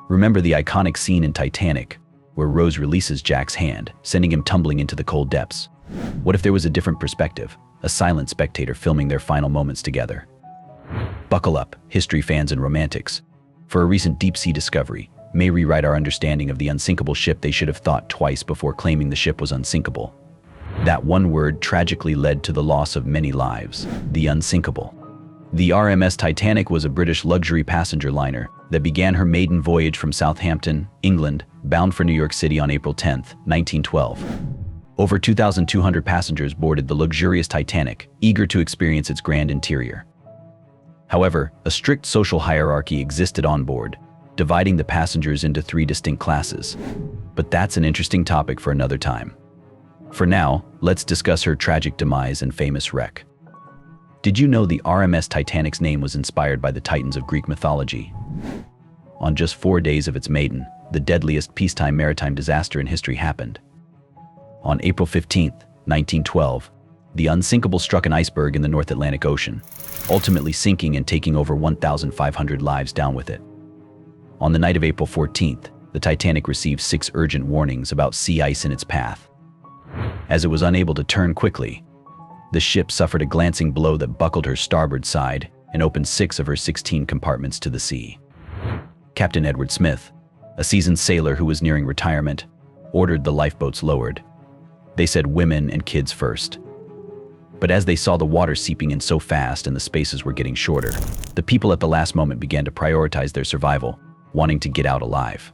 Remember the iconic scene in Titanic, where Rose releases Jack's hand, sending him tumbling into the cold depths? What if there was a different perspective, a silent spectator filming their final moments together? Buckle up, history fans and romantics, for a recent deep-sea discovery may rewrite our understanding of the unsinkable ship. They should have thought twice before claiming the ship was unsinkable. That one word tragically led to the loss of many lives: the unsinkable. The RMS Titanic was a British luxury passenger liner that began her maiden voyage from Southampton, England, bound for New York City on April 10, 1912. Over 2,200 passengers boarded the luxurious Titanic, eager to experience its grand interior. However, a strict social hierarchy existed on board, dividing the passengers into 3 distinct classes. But that's an interesting topic for another time. For now, let's discuss her tragic demise and famous wreck. Did you know the RMS Titanic's name was inspired by the Titans of Greek mythology? On just 4 days of its maiden, the deadliest peacetime maritime disaster in history happened. On April 15, 1912, the Unsinkable struck an iceberg in the North Atlantic Ocean, ultimately sinking and taking over 1,500 lives down with it. On the night of April 14th, the Titanic received 6 urgent warnings about sea ice in its path. As it was unable to turn quickly, the ship suffered a glancing blow that buckled her starboard side and opened 6 of her 16 compartments to the sea. Captain Edward Smith, a seasoned sailor who was nearing retirement, ordered the lifeboats lowered. They said women and kids first. But as they saw the water seeping in so fast and the spaces were getting shorter, the people at the last moment began to prioritize their survival, wanting to get out alive.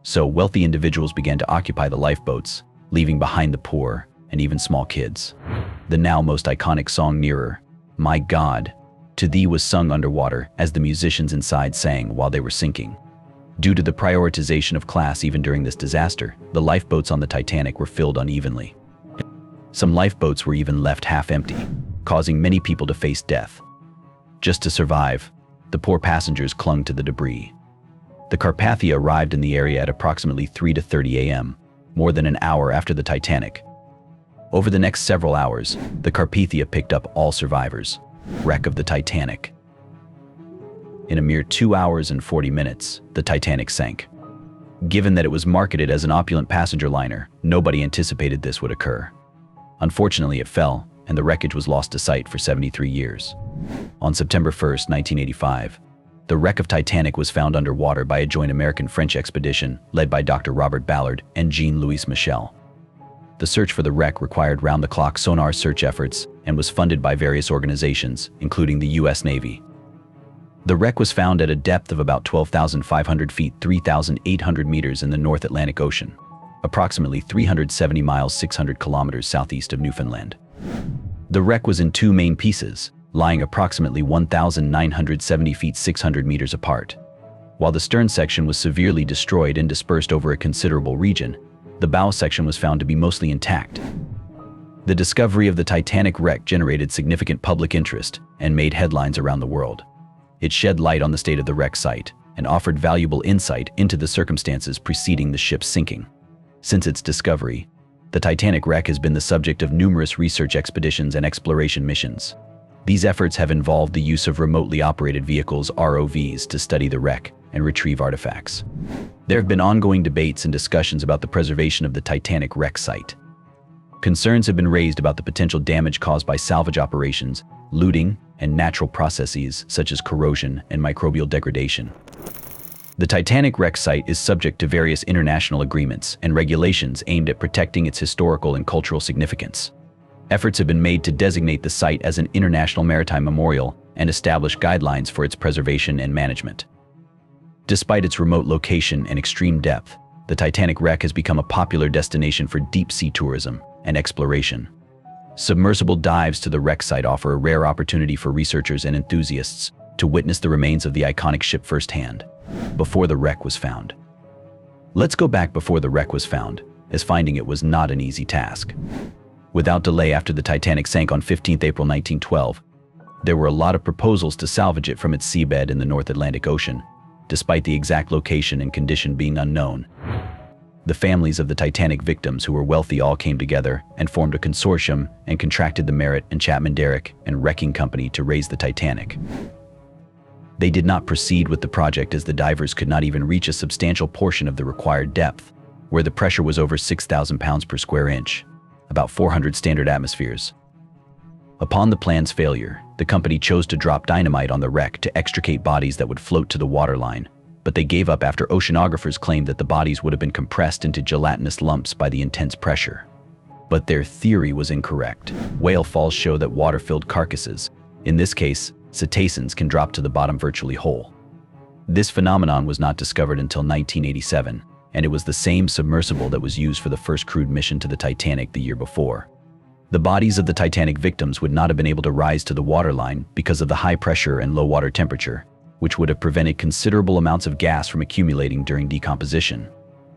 So wealthy individuals began to occupy the lifeboats, leaving behind the poor and even small kids. The now most iconic song "Nearer, My God, to Thee" was sung underwater as the musicians inside sang while they were sinking. Due to the prioritization of class even during this disaster, the lifeboats on the Titanic were filled unevenly. Some lifeboats were even left half empty, causing many people to face death. Just to survive, the poor passengers clung to the debris. The Carpathia arrived in the area at approximately 3:30 a.m., more than an hour after the Titanic. Over the next several hours, the Carpathia picked up all survivors. Wreck of the Titanic. In a mere 2 hours and 40 minutes, the Titanic sank. Given that it was marketed as an opulent passenger liner, nobody anticipated this would occur. Unfortunately, it fell, and the wreckage was lost to sight for 73 years. On September 1, 1985, the wreck of Titanic was found underwater by a joint American-French expedition led by Dr. Robert Ballard and Jean-Louis Michel. The search for the wreck required round-the-clock sonar search efforts and was funded by various organizations, including the U.S. Navy. The wreck was found at a depth of about 12,500 feet, 3,800 meters in the North Atlantic Ocean, approximately 370 miles, 600 kilometers southeast of Newfoundland. The wreck was in 2 main pieces, lying approximately 1,970 feet, 600 meters apart. While the stern section was severely destroyed and dispersed over a considerable region, the bow section was found to be mostly intact. The discovery of the Titanic wreck generated significant public interest and made headlines around the world. It shed light on the state of the wreck site and offered valuable insight into the circumstances preceding the ship's sinking. Since its discovery, the Titanic wreck has been the subject of numerous research expeditions and exploration missions. These efforts have involved the use of remotely operated vehicles, ROVs, to study the wreck and retrieve artifacts. There have been ongoing debates and discussions about the preservation of the Titanic wreck site. Concerns have been raised about the potential damage caused by salvage operations, looting, and natural processes such as corrosion and microbial degradation. The Titanic wreck site is subject to various international agreements and regulations aimed at protecting its historical and cultural significance. Efforts have been made to designate the site as an international maritime memorial and establish guidelines for its preservation and management. Despite its remote location and extreme depth, the Titanic wreck has become a popular destination for deep-sea tourism and exploration. Submersible dives to the wreck site offer a rare opportunity for researchers and enthusiasts to witness the remains of the iconic ship firsthand, before the wreck was found. Let's go back before the wreck was found, as finding it was not an easy task. Without delay, after the Titanic sank on 15 April 1912, there were a lot of proposals to salvage it from its seabed in the North Atlantic Ocean, despite the exact location and condition being unknown. The families of the Titanic victims who were wealthy all came together and formed a consortium and contracted the Merritt and Chapman Derrick and Wrecking Company to raise the Titanic. They did not proceed with the project as the divers could not even reach a substantial portion of the required depth, where the pressure was over 6,000 pounds per square inch, about 400 standard atmospheres. Upon the plan's failure, the company chose to drop dynamite on the wreck to extricate bodies that would float to the waterline, but they gave up after oceanographers claimed that the bodies would have been compressed into gelatinous lumps by the intense pressure. But their theory was incorrect. Whale falls show that water-filled carcasses, in this case, cetaceans, can drop to the bottom virtually whole. This phenomenon was not discovered until 1987, and it was the same submersible that was used for the first crewed mission to the Titanic the year before. The bodies of the Titanic victims would not have been able to rise to the waterline because of the high pressure and low water temperature, which would have prevented considerable amounts of gas from accumulating during decomposition.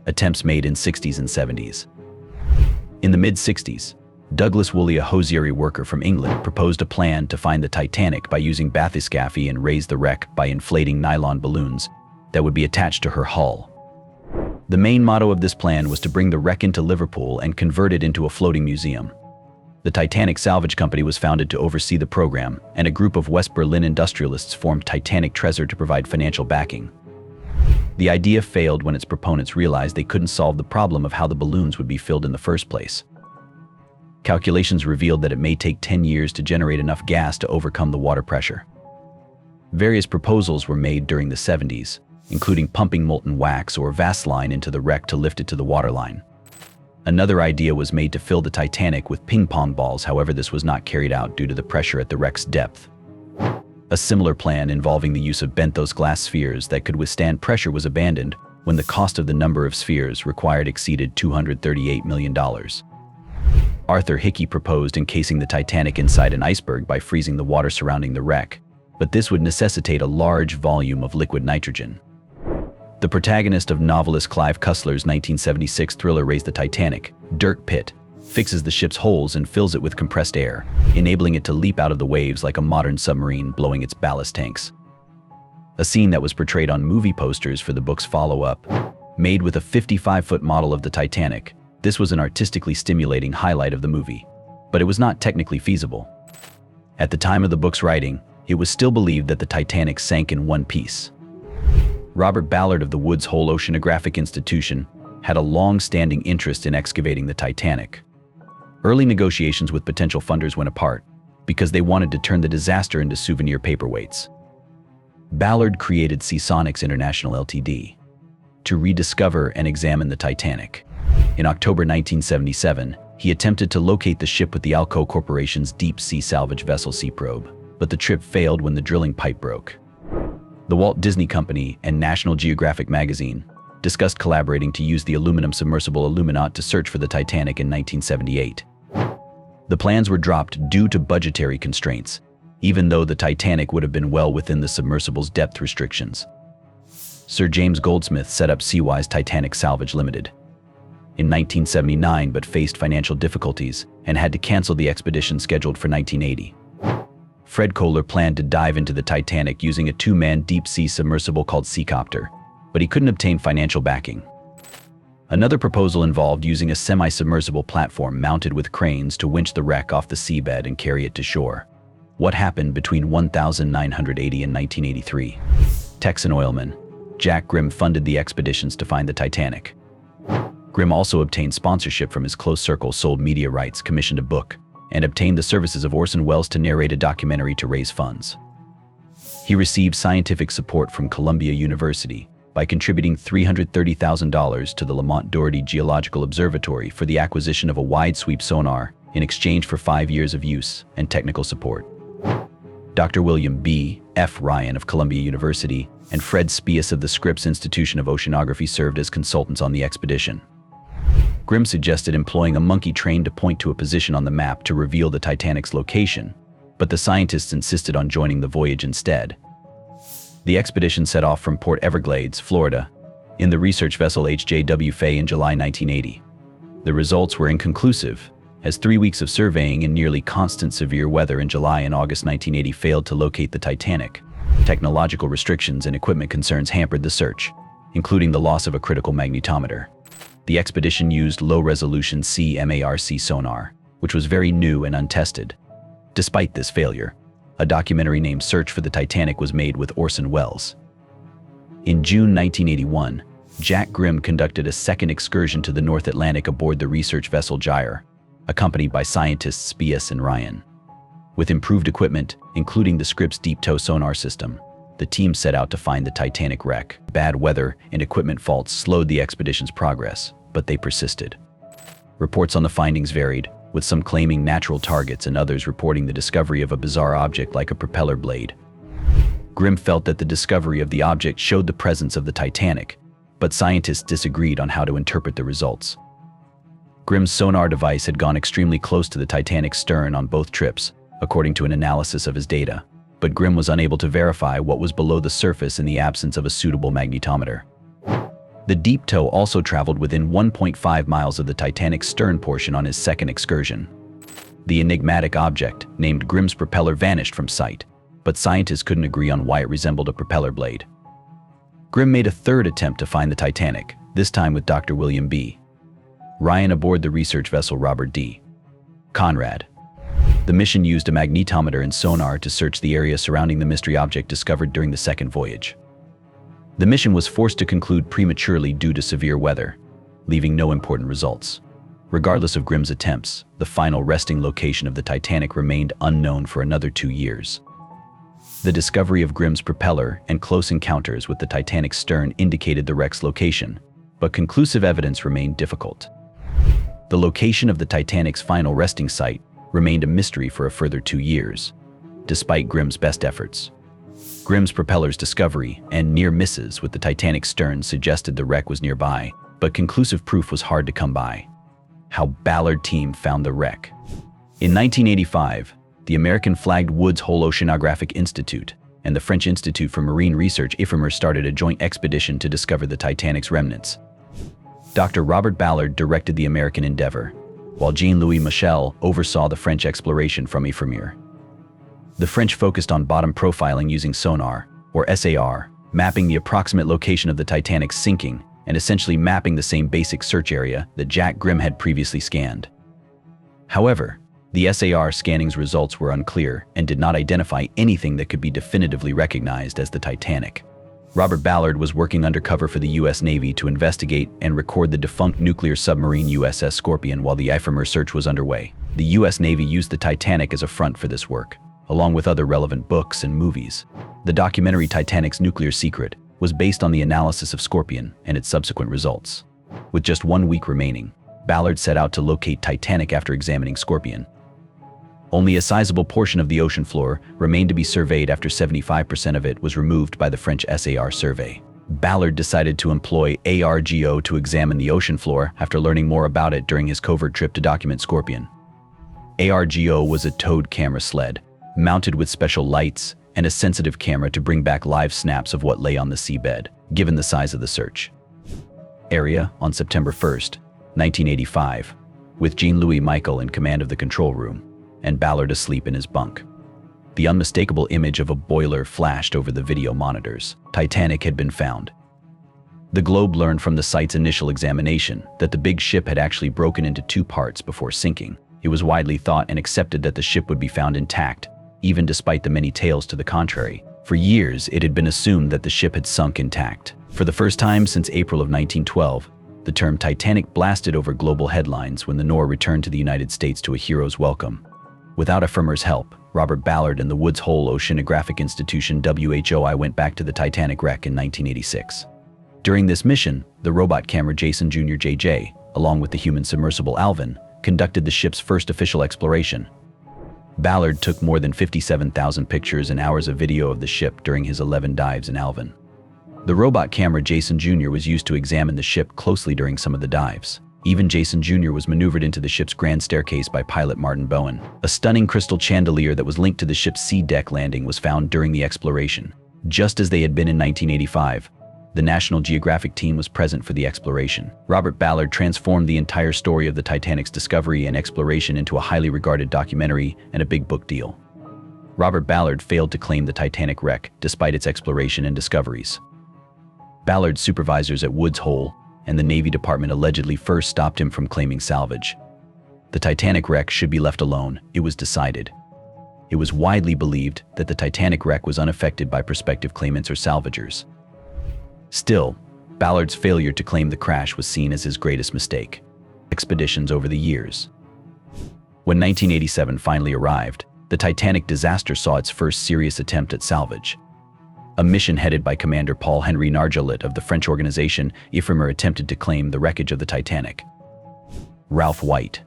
Attempts made in 60s and 70s. In the mid-60s, Douglas Woolley, a hosiery worker from England, proposed a plan to find the Titanic by using bathyscaphe and raise the wreck by inflating nylon balloons that would be attached to her hull. The main motto of this plan was to bring the wreck into Liverpool and convert it into a floating museum. The Titanic Salvage Company was founded to oversee the program, and a group of West Berlin industrialists formed Titanic Treasure to provide financial backing. The idea failed when its proponents realized they couldn't solve the problem of how the balloons would be filled in the first place. Calculations revealed that it may take 10 years to generate enough gas to overcome the water pressure. Various proposals were made during the 70s, including pumping molten wax or Vaseline into the wreck to lift it to the waterline. Another idea was made to fill the Titanic with ping-pong balls, however this was not carried out due to the pressure at the wreck's depth. A similar plan involving the use of benthos glass spheres that could withstand pressure was abandoned when the cost of the number of spheres required exceeded $238 million. Arthur Hickey proposed encasing the Titanic inside an iceberg by freezing the water surrounding the wreck, but this would necessitate a large volume of liquid nitrogen. The protagonist of novelist Clive Cussler's 1976 thriller Raise the Titanic, Dirk Pitt, fixes the ship's holes and fills it with compressed air, enabling it to leap out of the waves like a modern submarine blowing its ballast tanks. A scene that was portrayed on movie posters for the book's follow-up. Made with a 55-foot model of the Titanic, this was an artistically stimulating highlight of the movie, but it was not technically feasible. At the time of the book's writing, it was still believed that the Titanic sank in one piece. Robert Ballard of the Woods Hole Oceanographic Institution had a long-standing interest in excavating the Titanic. Early negotiations with potential funders went apart because they wanted to turn the disaster into souvenir paperweights. Ballard created Seasonics International Ltd. to rediscover and examine the Titanic. In October 1977, he attempted to locate the ship with the Alco Corporation's deep-sea salvage vessel Sea Probe, but the trip failed when the drilling pipe broke. The Walt Disney Company and National Geographic magazine discussed collaborating to use the aluminum submersible Illuminaut to search for the Titanic in 1978. The plans were dropped due to budgetary constraints, even though the Titanic would have been well within the submersible's depth restrictions. Sir James Goldsmith set up Seawise Titanic Salvage Limited in 1979, but faced financial difficulties and had to cancel the expedition scheduled for 1980. Fred Kohler planned to dive into the Titanic using a two-man deep-sea submersible called Seacopter, but he couldn't obtain financial backing. Another proposal involved using a semi-submersible platform mounted with cranes to winch the wreck off the seabed and carry it to shore. What happened between 1980 and 1983? Texan oilman Jack Grimm funded the expeditions to find the Titanic. Grimm also obtained sponsorship from his close circle, sold media rights, commissioned a book, and obtained the services of Orson Welles to narrate a documentary to raise funds. He received scientific support from Columbia University by contributing $330,000 to the Lamont Doherty Geological Observatory for the acquisition of a wide-sweep sonar in exchange for 5 years of use and technical support. Dr. William B. F. Ryan of Columbia University and Fred Spies of the Scripps Institution of Oceanography served as consultants on the expedition. Grimm suggested employing a monkey trained to point to a position on the map to reveal the Titanic's location, but the scientists insisted on joining the voyage instead. The expedition set off from Port Everglades, Florida, in the research vessel H.J.W. Fay in July 1980. The results were inconclusive, as 3 weeks of surveying in nearly constant severe weather in July and August 1980 failed to locate the Titanic. Technological restrictions and equipment concerns hampered the search, including the loss of a critical magnetometer. The expedition used low-resolution CMARC sonar, which was very new and untested. Despite this failure, A documentary named Search for the Titanic was made with Orson Welles. In June 1981, Jack Grimm conducted a second excursion to the North Atlantic aboard the research vessel Gyre, accompanied by scientists Spies and Ryan. With improved equipment, including the Scripps deep tow sonar system, the team set out to find the Titanic wreck. Bad weather and equipment faults slowed the expedition's progress, but they persisted. Reports on the findings varied, with some claiming natural targets and others reporting the discovery of a bizarre object like a propeller blade. Grimm felt that the discovery of the object showed the presence of the Titanic, but scientists disagreed on how to interpret the results. Grimm's sonar device had gone extremely close to the Titanic's stern on both trips, according to an analysis of his data, but Grimm was unable to verify what was below the surface in the absence of a suitable magnetometer. The deep tow also traveled within 1.5 miles of the Titanic's stern portion on his second excursion. The enigmatic object, named Grimm's propeller, vanished from sight, but scientists couldn't agree on why it resembled a propeller blade. Grimm made a third attempt to find the Titanic, this time with Dr. William B. Ryan aboard the research vessel Robert D. Conrad. The mission used a magnetometer and sonar to search the area surrounding the mystery object discovered during the second voyage. The mission was forced to conclude prematurely due to severe weather, leaving no important results. Regardless of Grimm's attempts, the final resting location of the Titanic remained unknown for another 2 years. The discovery of Grimm's propeller and close encounters with the Titanic's stern indicated the wreck's location, but conclusive evidence remained difficult. The location of the Titanic's final resting site remained a mystery for a further 2 years, despite Grimm's best efforts. Grimm's propeller's discovery and near misses with the Titanic's stern suggested the wreck was nearby, but conclusive proof was hard to come by. How Ballard team found the wreck. In 1985, the American-flagged Woods Hole Oceanographic Institute and the French Institute for Marine Research IFREMER started a joint expedition to discover the Titanic's remnants. Dr. Robert Ballard directed the American endeavor, while Jean-Louis Michel oversaw the French exploration from IFREMER. The French focused on bottom profiling using sonar, or SAR, mapping the approximate location of the Titanic's sinking and essentially mapping the same basic search area that Jack Grimm had previously scanned. However, the SAR scanning's results were unclear and did not identify anything that could be definitively recognized as the Titanic. Robert Ballard was working undercover for the U.S. Navy to investigate and record the defunct nuclear submarine USS Scorpion while the IFREMER search was underway. The U.S. Navy used the Titanic as a front for this work, along with other relevant books and movies. The documentary Titanic's Nuclear Secret was based on the analysis of Scorpion and its subsequent results. With just 1 week remaining, Ballard set out to locate Titanic after examining Scorpion. Only a sizable portion of the ocean floor remained to be surveyed after 75% of it was removed by the French SAR survey. Ballard decided to employ ARGO to examine the ocean floor after learning more about it during his covert trip to document Scorpion. ARGO was a towed camera sled, mounted with special lights and a sensitive camera to bring back live snaps of what lay on the seabed, given the size of the search area on September 1st, 1985, with Jean-Louis Michel in command of the control room, and Ballard asleep in his bunk. The unmistakable image of a boiler flashed over the video monitors. Titanic had been found. The Globe learned from the site's initial examination that the big ship had actually broken into 2 parts before sinking. It was widely thought and accepted that the ship would be found intact, even despite the many tales to the contrary. For years, it had been assumed that the ship had sunk intact. For the first time since April of 1912, the term Titanic blasted over global headlines when the Nor returned to the United States to a hero's welcome. Without IFREMER's help, Robert Ballard and the Woods Hole Oceanographic Institution WHOI went back to the Titanic wreck in 1986. During this mission, the robot camera Jason Jr. JJ, along with the human submersible Alvin, conducted the ship's first official exploration. Ballard took more than 57,000 pictures and hours of video of the ship during his 11 dives in Alvin. The robot camera Jason Jr. was used to examine the ship closely during some of the dives. Even Jason Jr. was maneuvered into the ship's grand staircase by pilot Martin Bowen. A stunning crystal chandelier that was linked to the ship's sea deck landing was found during the exploration. Just as they had been in 1985, the National Geographic team was present for the exploration. Robert Ballard transformed the entire story of the Titanic's discovery and exploration into a highly regarded documentary and a big book deal. Robert Ballard failed to claim the Titanic wreck despite its exploration and discoveries. Ballard's supervisors at Woods Hole and the Navy Department allegedly first stopped him from claiming salvage. The Titanic wreck should be left alone, it was decided. It was widely believed that the Titanic wreck was unaffected by prospective claimants or salvagers. Still, Ballard's failure to claim the crash was seen as his greatest mistake. Expeditions over the years. When 1987 finally arrived, the Titanic disaster saw its first serious attempt at salvage. A mission headed by Commander Paul-Henri Nargeolet of the French organization Éphémère attempted to claim the wreckage of the Titanic. Ralph White,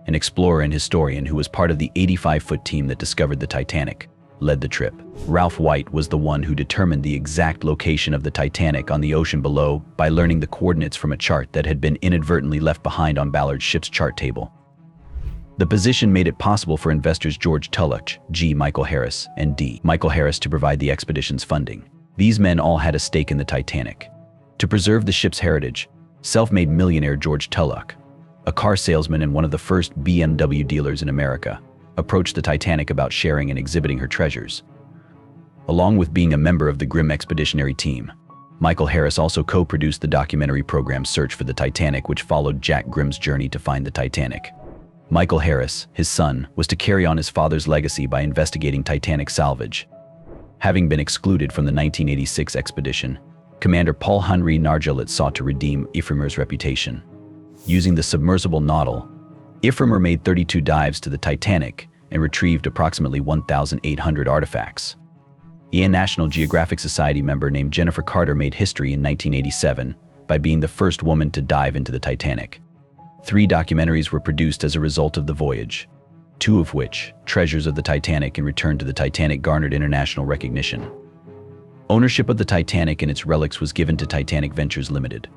an explorer and historian who was part of the 85-foot team that discovered the Titanic, led the trip. Ralph White was the one who determined the exact location of the Titanic on the ocean below by learning the coordinates from a chart that had been inadvertently left behind on Ballard's ship's chart table. The position made it possible for investors George Tulloch, G. Michael Harris, and D. Michael Harris to provide the expedition's funding. These men all had a stake in the Titanic. To preserve the ship's heritage, self-made millionaire George Tulloch, a car salesman and one of the first BMW dealers in America, approached the Titanic about sharing and exhibiting her treasures. Along with being a member of the Grimm expeditionary team, Michael Harris also co-produced the documentary program Search for the Titanic, which followed Jack Grimm's journey to find the Titanic. Michael Harris, his son, was to carry on his father's legacy by investigating Titanic salvage. Having been excluded from the 1986 expedition, Commander Paul-Henri Nargeolet sought to redeem Éphémére's reputation. Using the submersible Naudil, Éphémère made 32 dives to the Titanic and retrieved approximately 1,800 artifacts. A National Geographic Society member named Jennifer Carter made history in 1987 by being the first woman to dive into the Titanic. 3 documentaries were produced as a result of the voyage, 2 of which, Treasures of the Titanic and Return to the Titanic, garnered international recognition. Ownership of the Titanic and its relics was given to Titanic Ventures Limited,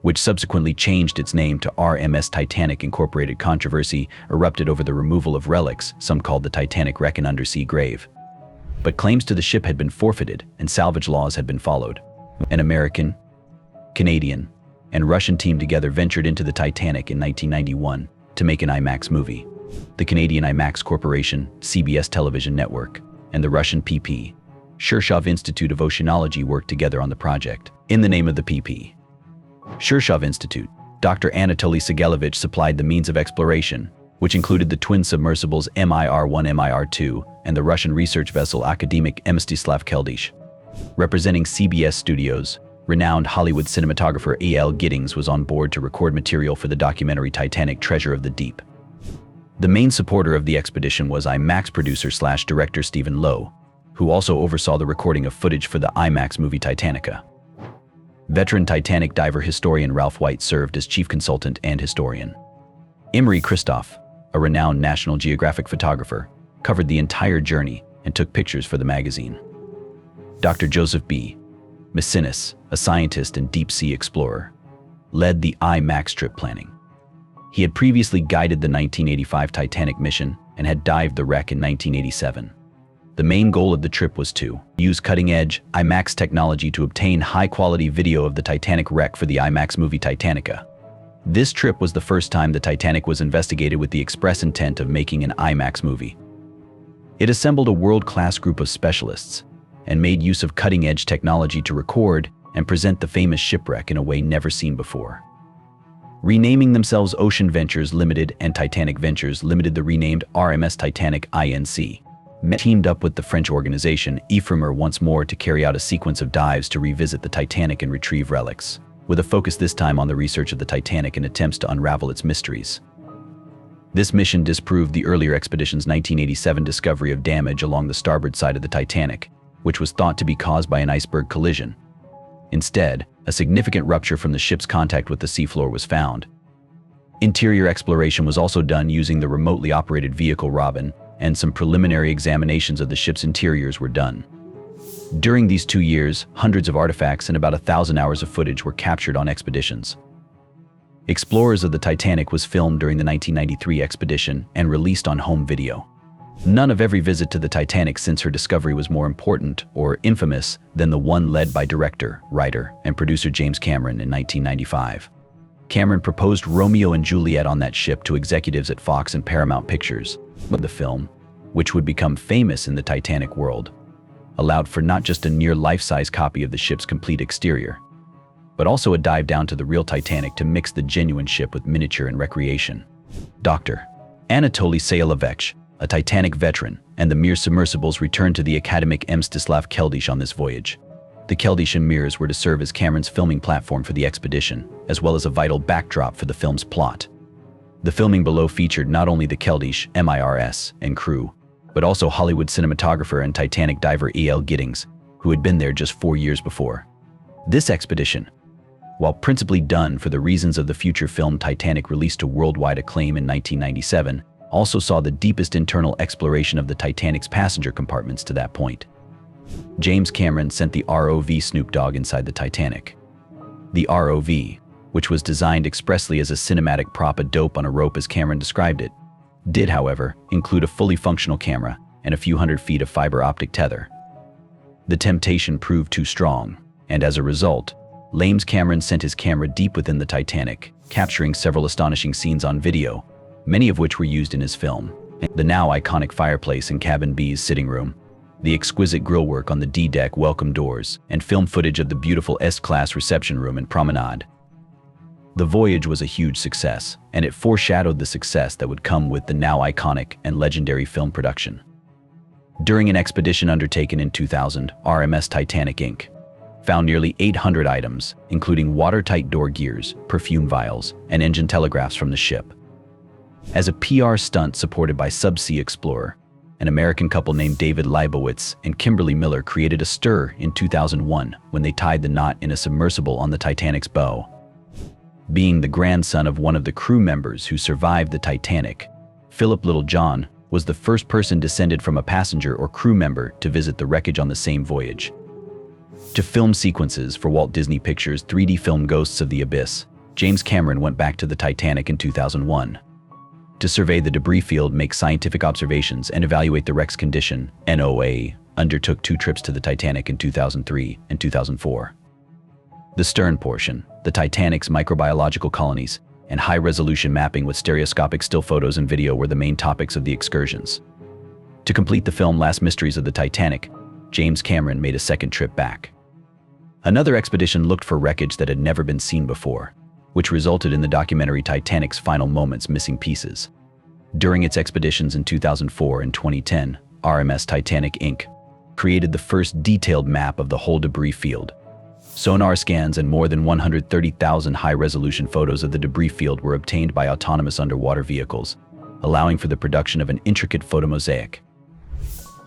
which subsequently changed its name to RMS Titanic Incorporated. Controversy erupted over the removal of relics, some called the Titanic wreck an undersea grave. But claims to the ship had been forfeited and salvage laws had been followed. An American, Canadian, and Russian team together ventured into the Titanic in 1991 to make an IMAX movie. The Canadian IMAX Corporation, CBS Television Network, and the Russian PP, Shirshov Institute of Oceanology worked together on the project. In the name of the PP, Shirshov Institute, Dr. Anatoly Sigelovich supplied the means of exploration, which included the twin submersibles Mir-1 and Mir-2 and the Russian research vessel Akademik Mstislav Keldysh. Representing CBS Studios, renowned Hollywood cinematographer A.L. Giddings was on board to record material for the documentary Titanic: Treasure of the Deep. The main supporter of the expedition was IMAX producer/director Stephen Lowe, who also oversaw the recording of footage for the IMAX movie Titanica. Veteran Titanic diver historian Ralph White served as chief consultant and historian. Imre Christoph, a renowned National Geographic photographer, covered the entire journey and took pictures for the magazine. Dr. Joseph B. Macinis, a scientist and deep-sea explorer, led the IMAX trip planning. He had previously guided the 1985 Titanic mission and had dived the wreck in 1987. The main goal of the trip was to use cutting-edge IMAX technology to obtain high-quality video of the Titanic wreck for the IMAX movie Titanica. This trip was the first time the Titanic was investigated with the express intent of making an IMAX movie. It assembled a world-class group of specialists and made use of cutting-edge technology to record and present the famous shipwreck in a way never seen before. Renaming themselves Ocean Ventures Limited and Titanic Ventures Limited, the renamed RMS Titanic Inc. teamed up with the French organization Éphémère once more to carry out a sequence of dives to revisit the Titanic and retrieve relics, with a focus this time on the research of the Titanic and attempts to unravel its mysteries. This mission disproved the earlier expedition's 1987 discovery of damage along the starboard side of the Titanic, which was thought to be caused by an iceberg collision. Instead, a significant rupture from the ship's contact with the seafloor was found. Interior exploration was also done using the remotely operated vehicle Robin, and some preliminary examinations of the ship's interiors were done. During these 2 years, hundreds of artifacts and about 1,000 hours of footage were captured on expeditions. Explorers of the Titanic was filmed during the 1993 expedition and released on home video. None of every visit to the Titanic since her discovery was more important or infamous than the one led by director, writer, and producer James Cameron in 1995. Cameron proposed Romeo and Juliet on that ship to executives at Fox and Paramount Pictures. But the film, which would become famous in the Titanic world, allowed for not just a near life-size copy of the ship's complete exterior, but also a dive down to the real Titanic to mix the genuine ship with miniature and recreation. Dr. Anatoly Sigelovich, a Titanic veteran, and the Mir submersibles returned to the academic Mstislav Keldysh on this voyage. The Keldysh and Mirs were to serve as Cameron's filming platform for the expedition, as well as a vital backdrop for the film's plot. The filming below featured not only the Keldysh, MIRS, and crew, but also Hollywood cinematographer and Titanic diver E.L. Giddings, who had been there just 4 years before. This expedition, while principally done for the reasons of the future film Titanic released to worldwide acclaim in 1997, also saw the deepest internal exploration of the Titanic's passenger compartments to that point. James Cameron sent the ROV Snoop Dogg inside the Titanic. The ROV, which was designed expressly as a cinematic prop, a dope on a rope as Cameron described it, did, however, include a fully functional camera and a few hundred feet of fiber optic tether. The temptation proved too strong, and as a result, James Cameron sent his camera deep within the Titanic, capturing several astonishing scenes on video, many of which were used in his film. The now iconic fireplace in Cabin B's sitting room, the exquisite grillwork on the D-deck welcome doors, and film footage of the beautiful S-class reception room and promenade. The voyage was a huge success, and it foreshadowed the success that would come with the now iconic and legendary film production. During an expedition undertaken in 2000, RMS Titanic Inc. found nearly 800 items, including watertight door gears, perfume vials, and engine telegraphs from the ship. As a PR stunt supported by Subsea Explorer, an American couple named David Leibowitz and Kimberly Miller created a stir in 2001 when they tied the knot in a submersible on the Titanic's bow. Being the grandson of one of the crew members who survived the Titanic, Philip Littlejohn was the first person descended from a passenger or crew member to visit the wreckage on the same voyage. To film sequences for Walt Disney Pictures' 3D film Ghosts of the Abyss, James Cameron went back to the Titanic in 2001. To survey the debris field, make scientific observations, and evaluate the wreck's condition, NOAA undertook 2 trips to the Titanic in 2003 and 2004. The stern portion, the Titanic's microbiological colonies, and high-resolution mapping with stereoscopic still photos and video were the main topics of the excursions. To complete the film Last Mysteries of the Titanic, James Cameron made a second trip back. Another expedition looked for wreckage that had never been seen before, which resulted in the documentary Titanic's Final Moments: Missing Pieces. During its expeditions in 2004 and 2010, RMS Titanic Inc. created the first detailed map of the whole debris field. Sonar scans and more than 130,000 high-resolution photos of the debris field were obtained by autonomous underwater vehicles, allowing for the production of an intricate photomosaic.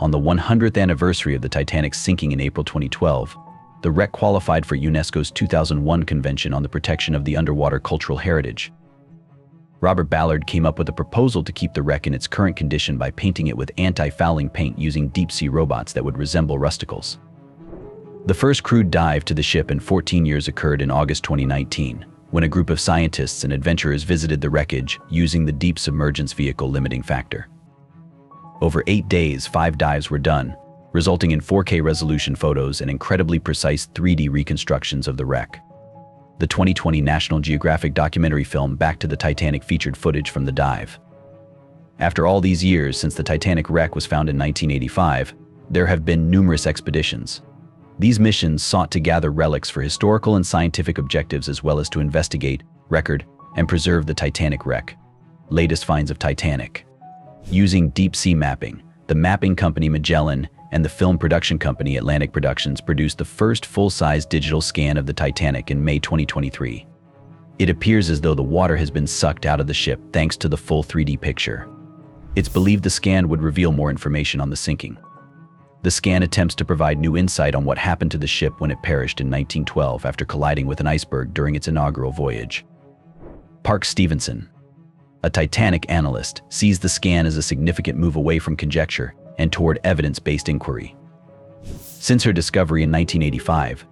On the 100th anniversary of the Titanic's sinking in April 2012, the wreck qualified for UNESCO's 2001 Convention on the Protection of the Underwater Cultural Heritage. Robert Ballard came up with a proposal to keep the wreck in its current condition by painting it with anti-fouling paint using deep-sea robots that would resemble rusticles. The first crewed dive to the ship in 14 years occurred in August 2019, when a group of scientists and adventurers visited the wreckage using the Deep Submergence Vehicle Limiting Factor. Over 8 days, 5 dives were done, resulting in 4K resolution photos and incredibly precise 3D reconstructions of the wreck. The 2020 National Geographic documentary film Back to the Titanic featured footage from the dive. After all these years since the Titanic wreck was found in 1985, there have been numerous expeditions. These missions sought to gather relics for historical and scientific objectives, as well as to investigate, record, and preserve the Titanic wreck. Latest finds of Titanic. Using deep-sea mapping, the mapping company Magellan and the film production company Atlantic Productions produced the first full-size digital scan of the Titanic in May 2023. It appears as though the water has been sucked out of the ship thanks to the full 3D picture. It's believed the scan would reveal more information on the sinking. The scan attempts to provide new insight on what happened to the ship when it perished in 1912 after colliding with an iceberg during its inaugural voyage. Park Stevenson, a Titanic analyst, sees the scan as a significant move away from conjecture and toward evidence-based inquiry. Since her discovery in 1985,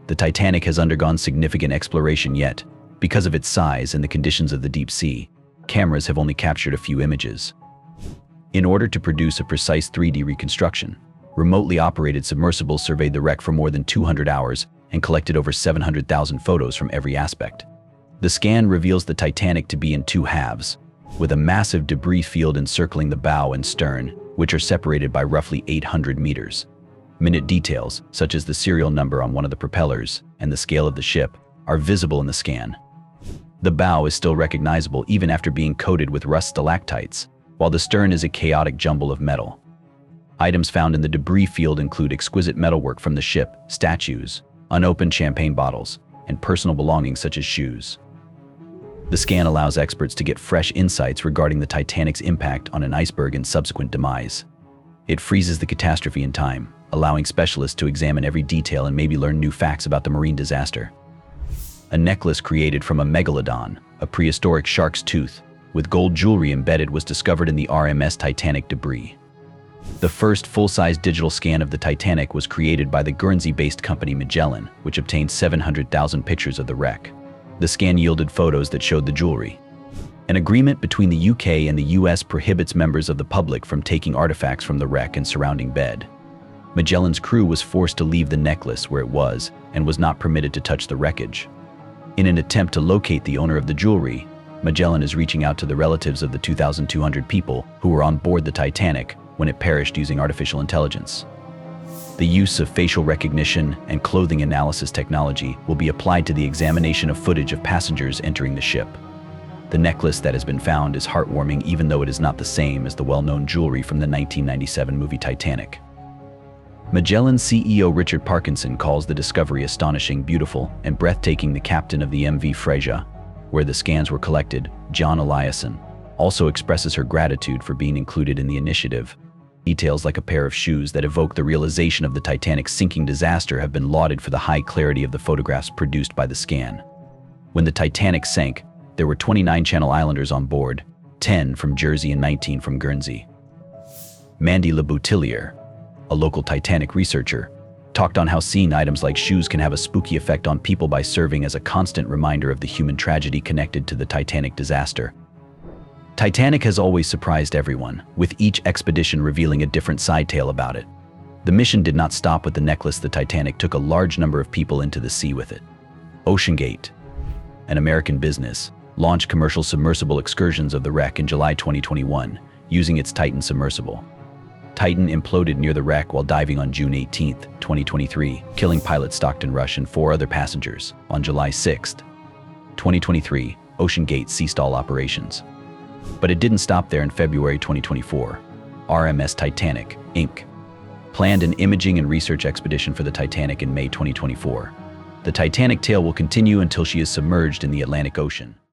the Titanic has undergone significant exploration, yet, because of its size and the conditions of the deep sea, cameras have only captured a few images. In order to produce a precise 3D reconstruction, remotely operated submersibles surveyed the wreck for more than 200 hours and collected over 700,000 photos from every aspect. The scan reveals the Titanic to be in 2 halves, with a massive debris field encircling the bow and stern, which are separated by roughly 800 meters. Minute details, such as the serial number on one of the propellers and the scale of the ship, are visible in the scan. The bow is still recognizable even after being coated with rust stalactites, while the stern is a chaotic jumble of metal. Items found in the debris field include exquisite metalwork from the ship, statues, unopened champagne bottles, and personal belongings such as shoes. The scan allows experts to get fresh insights regarding the Titanic's impact on an iceberg and subsequent demise. It freezes the catastrophe in time, allowing specialists to examine every detail and maybe learn new facts about the marine disaster. A necklace created from a megalodon, a prehistoric shark's tooth, with gold jewelry embedded was discovered in the RMS Titanic debris. The first full-size digital scan of the Titanic was created by the Guernsey-based company Magellan, which obtained 700,000 pictures of the wreck. The scan yielded photos that showed the jewelry. An agreement between the UK and the US prohibits members of the public from taking artifacts from the wreck and surrounding bed. Magellan's crew was forced to leave the necklace where it was and was not permitted to touch the wreckage. In an attempt to locate the owner of the jewelry, Magellan is reaching out to the relatives of the 2,200 people who were on board the Titanic when it perished using artificial intelligence. The use of facial recognition and clothing analysis technology will be applied to the examination of footage of passengers entering the ship. The necklace that has been found is heartwarming even though it is not the same as the well-known jewelry from the 1997 movie Titanic. Magellan CEO Richard Parkinson calls the discovery astonishing, beautiful, and breathtaking. The captain of the MV Freya, where the scans were collected, John Eliasson, also expresses her gratitude for being included in the initiative. Details like a pair of shoes that evoke the realization of the Titanic's sinking disaster have been lauded for the high clarity of the photographs produced by the scan. When the Titanic sank, there were 29 Channel Islanders on board, 10 from Jersey and 19 from Guernsey. Mandy Leboutillier, a local Titanic researcher, talked on how seeing items like shoes can have a spooky effect on people by serving as a constant reminder of the human tragedy connected to the Titanic disaster. Titanic has always surprised everyone, with each expedition revealing a different side tale about it. The mission did not stop with the necklace. The Titanic took a large number of people into the sea with it. OceanGate, an American business, launched commercial submersible excursions of the wreck in July 2021, using its Titan submersible. Titan imploded near the wreck while diving on June 18, 2023, killing pilot Stockton Rush and 4 other passengers. On July 6, 2023, OceanGate ceased all operations. But it didn't stop there. In February 2024, RMS Titanic, Inc. planned an imaging and research expedition for the Titanic in May 2024. The Titanic tale will continue until she is submerged in the Atlantic Ocean.